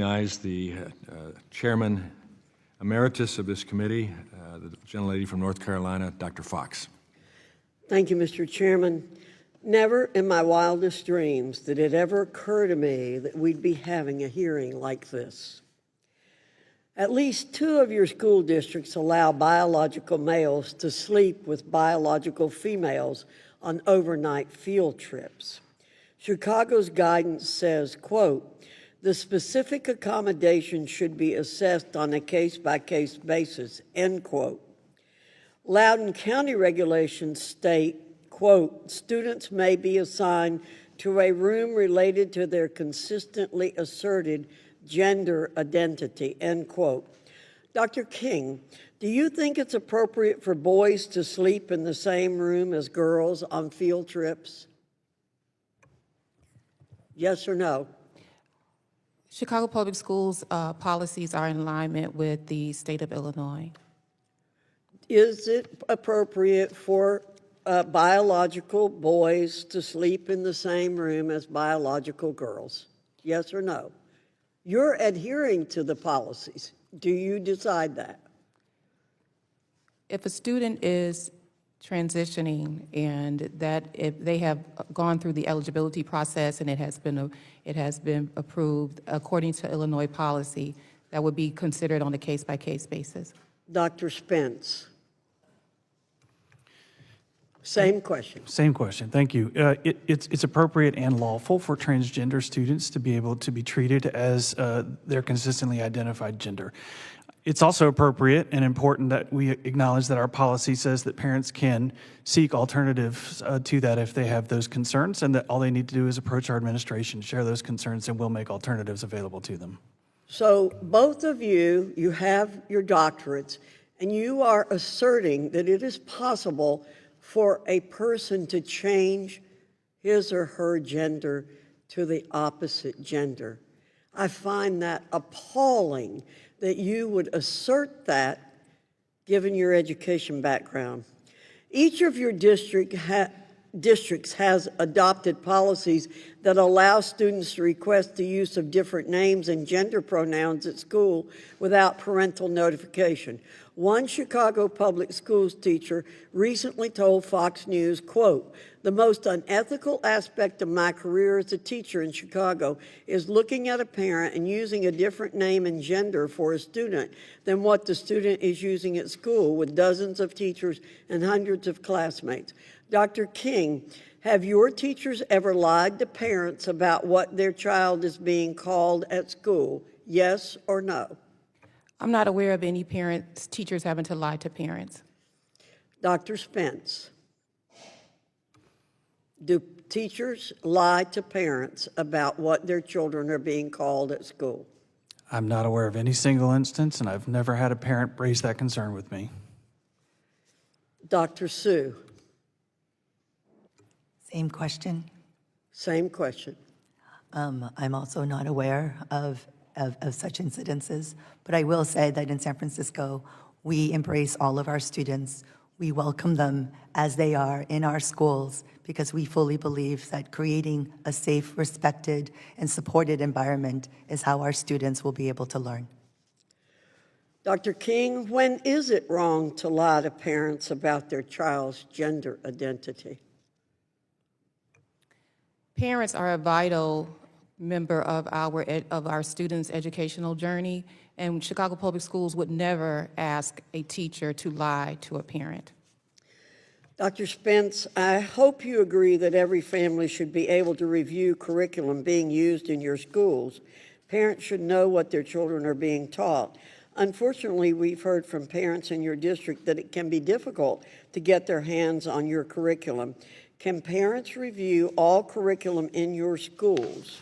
recognize the Chairman Emeritus of this committee, the gentlelady from North Carolina, Dr. Foxx. Thank you, Mr. Chairman. Never in my wildest dreams did it ever occur to me that we'd be having a hearing like this. At least 2 of your school districts allow biological males to sleep with biological females on overnight field trips. Chicago's guidance says, quote, "The specific accommodation should be assessed on a case-by-case basis," end quote. Loudoun County regulations state, quote, "Students may be assigned to a room related to their consistently asserted gender identity," end quote. Dr. King, do you think it's appropriate for boys to sleep in the same room as girls on field trips? Yes or no? Chicago Public Schools policies are in alignment with the state of Illinois. Is it appropriate for biological boys to sleep in the same room as biological girls? Yes or no? You're adhering to the policies. Do you decide that? If a student is transitioning and that if they have gone through the eligibility process and it has been approved according to Illinois policy, that would be considered on a case-by-case basis. Dr. Spence. Same question. Same question. Thank you. It's appropriate and lawful for transgender students to be able to be treated as their consistently identified gender. It's also appropriate and important that we acknowledge that our policy says that parents can seek alternatives to that if they have those concerns, and that all they need to do is approach our administration, share those concerns, and we'll make alternatives available to them. So both of you, you have your doctorates, and you are asserting that it is possible for a person to change his or her gender to the opposite gender. I find that appalling that you would assert that given your education background. Each of your districts has adopted policies that allow students to request the use of different names and gender pronouns at school without parental notification. One Chicago Public Schools teacher recently told Fox News, quote, "The most unethical aspect of my career as a teacher in Chicago is looking at a parent and using a different name and gender for a student than what the student is using at school with dozens of teachers and hundreds of classmates." Dr. King, have your teachers ever lied to parents about what their child is being called at school? Yes or no? I'm not aware of any teachers having to lie to parents. Dr. Spence, do teachers lie to parents about what their children are being called at school? I'm not aware of any single instance, and I've never had a parent raise that concern with me. Dr. Sue. Same question. Same question. I'm also not aware of such incidences, but I will say that in San Francisco, we embrace all of our students. We welcome them as they are in our schools because we fully believe that creating a safe, respected, and supported environment is how our students will be able to learn. Dr. King, when is it wrong to lie to parents about their child's gender identity? Parents are a vital member of our students' educational journey, and Chicago Public Schools would never ask a teacher to lie to a parent. Dr. Spence, I hope you agree that every family should be able to review curriculum being used in your schools. Parents should know what their children are being taught. Unfortunately, we've heard from parents in your district that it can be difficult to get their hands on your curriculum. Can parents review all curriculum in your schools?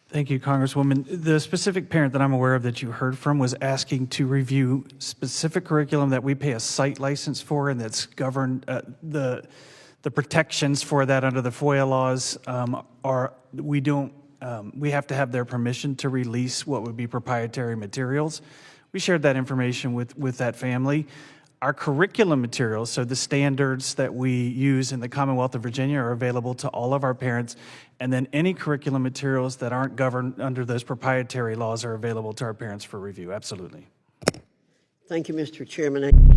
Thank you, Congresswoman. The specific parent that I'm aware of that you heard from was asking to review specific curriculum that we pay a site license for, and that's governed, the protections for that under the FOIA laws we have to have their permission to release what would be proprietary materials. We shared that information with that family. Our curriculum materials, so the standards that we use in the Commonwealth of Virginia, are available to all of our parents. And then any curriculum materials that aren't governed under those proprietary laws are available to our parents for review. Absolutely. Thank you, Mr. Chairman.